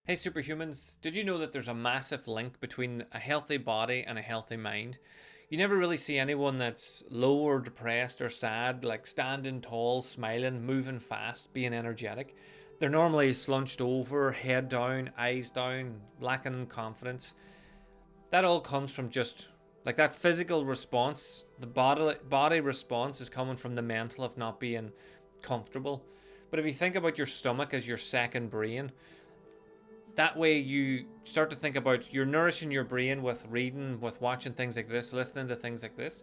Hey superhumans, did you know that there's a massive link between a healthy body and a healthy mind? You never really see anyone that's low or depressed or sad, like standing tall, smiling, moving fast, being energetic. They're normally slunched over, head down, eyes down, lacking confidence. That all comes from just like that physical response. The body response is coming from the mental of not being comfortable. But if you think about your stomach as your second brain, that way you start to think about you're nourishing your brain with reading, with watching things like this, listening to things like this.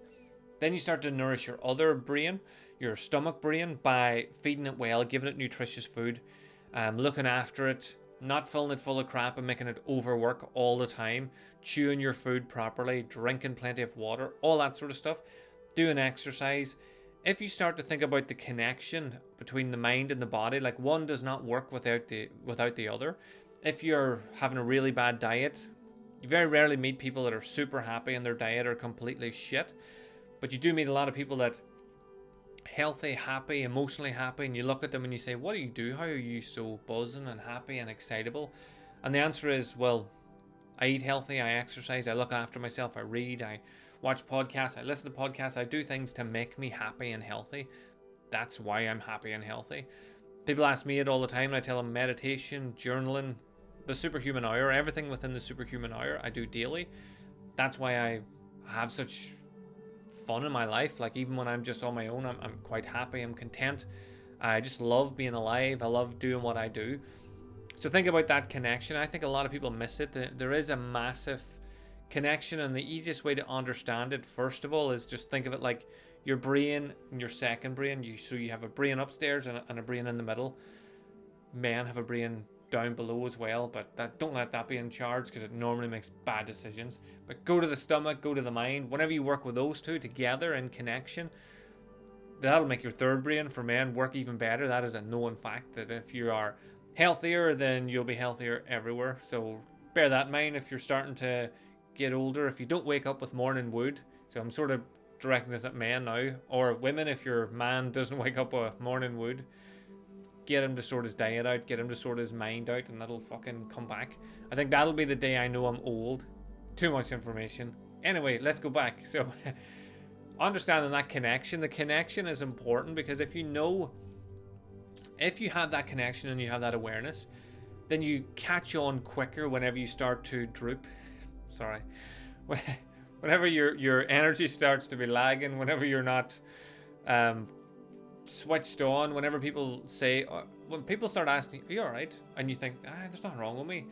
Then you start to nourish your other brain, your stomach brain, by feeding it well, giving it nutritious food, looking after it, not filling it full of crap and making it overwork all the time, chewing your food properly, drinking plenty of water, all that sort of stuff, doing exercise. If you start to think about the connection between the mind and the body, like one does not work without the other. If you're having a really bad diet, you very rarely meet people that are super happy and their diet are completely shit. But you do meet a lot of people that healthy, happy, emotionally happy, and you look at them and you say, what do you do? How are you so buzzing and happy and excitable? And the answer is, well, I eat healthy, I exercise, I look after myself, I read, I watch podcasts, I listen to podcasts, I do things to make me happy and healthy. That's why I'm happy and healthy. People ask me it all the time, and I tell them meditation, journaling, the superhuman hour, everything within the superhuman hour I do daily. That's why I have such fun in my life. Like even when I'm just on my own, I'm quite happy, I'm content. I just love being alive, I love doing what I do. So think about that connection. I think a lot of people miss it. There is a massive connection, and the easiest way to understand it, first of all, is just think of it like your brain and your second brain. So you have a brain upstairs and a brain in the middle. Men have a brain down below as well, but don't let that be in charge, because it normally makes bad decisions. But go to the stomach, go to the mind. Whenever you work with those two together in connection, that'll make your third brain for men work even better. That is a known fact, that if you are healthier, then you'll be healthier everywhere. So bear that in mind if you're starting to get older. If you don't wake up with morning wood, so I'm sort of directing this at men now, or women, if your man doesn't wake up with morning wood, get him to sort his diet out, get him to sort his mind out, and that'll fucking come back. I think that'll be the day I know I'm old. Too much information. Anyway, let's go back. So, understanding that connection, the connection is important, because if you have that connection and you have that awareness, then you catch on quicker whenever you start to droop. Sorry. Whenever your energy starts to be lagging, whenever you're not switched on, whenever people say, when people start asking, are you alright? And you think, there's nothing wrong with me.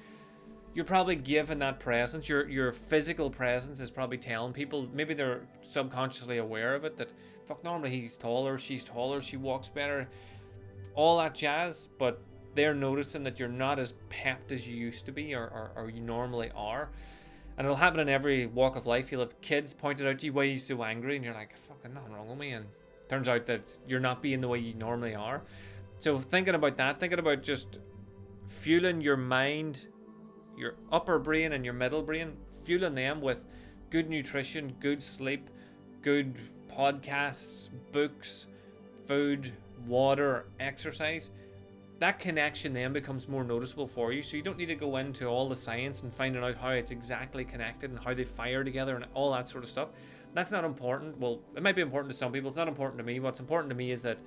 You're probably given that presence. Your physical presence is probably telling people, maybe they're subconsciously aware of it, that fuck, normally he's taller, she's taller, she walks better, all that jazz, but they're noticing that you're not as pepped as you used to be, or you normally are. And it'll happen in every walk of life. You'll have kids pointed out to you, why are you so angry? And you're like, fucking nothing wrong with me. And turns out that you're not being the way you normally are. So thinking about that, thinking about just fueling your mind, your upper brain and your middle brain, fueling them with good nutrition, good sleep, good podcasts, books, food, water, exercise. That connection then becomes more noticeable for you. So you don't need to go into all the science and finding out how it's exactly connected and how they fire together and all that sort of stuff. That's not important. Well, it might be important to some people. It's not important to me. What's important to me is that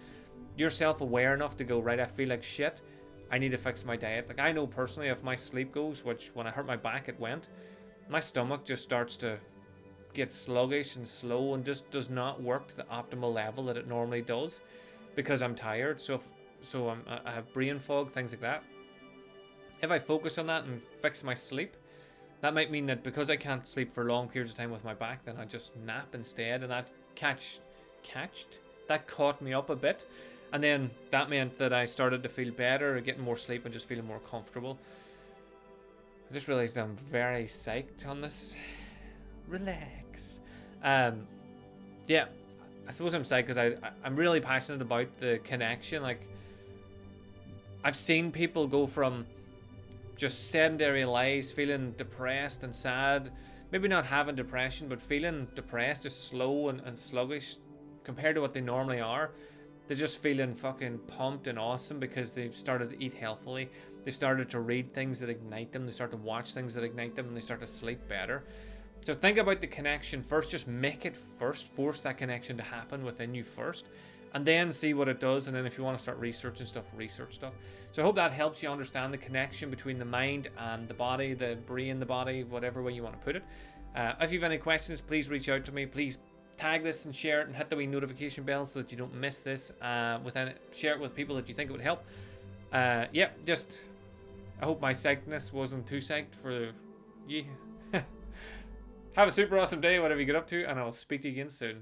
you're self-aware enough to go, right, I feel like shit, I need to fix my diet. Like, I know personally, if my sleep goes, which when I hurt my back it went, my stomach just starts to get sluggish and slow and just does not work to the optimal level that it normally does, because I'm tired. So I have brain fog, things like that. If I focus on that and fix my sleep, that might mean that because I can't sleep for long periods of time with my back, then I just nap instead, and that caught me up a bit. And then that meant that I started to feel better, getting more sleep and just feeling more comfortable. I just realized I'm very psyched on this. Relax. Yeah, I suppose I'm psyched because I'm really passionate about the connection. Like, I've seen people go from just sedentary lives, feeling depressed and sad, maybe not having depression, but feeling depressed, just slow and sluggish compared to what they normally are, They're just feeling fucking pumped and awesome because they've started to eat healthily. They've started to read things that ignite them. They start to watch things that ignite them, and they start to sleep better. So think about the connection first. Just make it first. Force that connection to happen within you first, and then see what it does. And then if you want to start researching stuff, research stuff. So I hope that helps you understand the connection between the mind and the body, the brain, the body, whatever way you want to put it. If you have any questions, please reach out to me. Please tag this and share it and hit the wee notification bell so that you don't miss this. Share it with people that you think it would help. Yeah, just I hope my psychness wasn't too psyched for you. Have a super awesome day, whatever you get up to, and I'll speak to you again soon.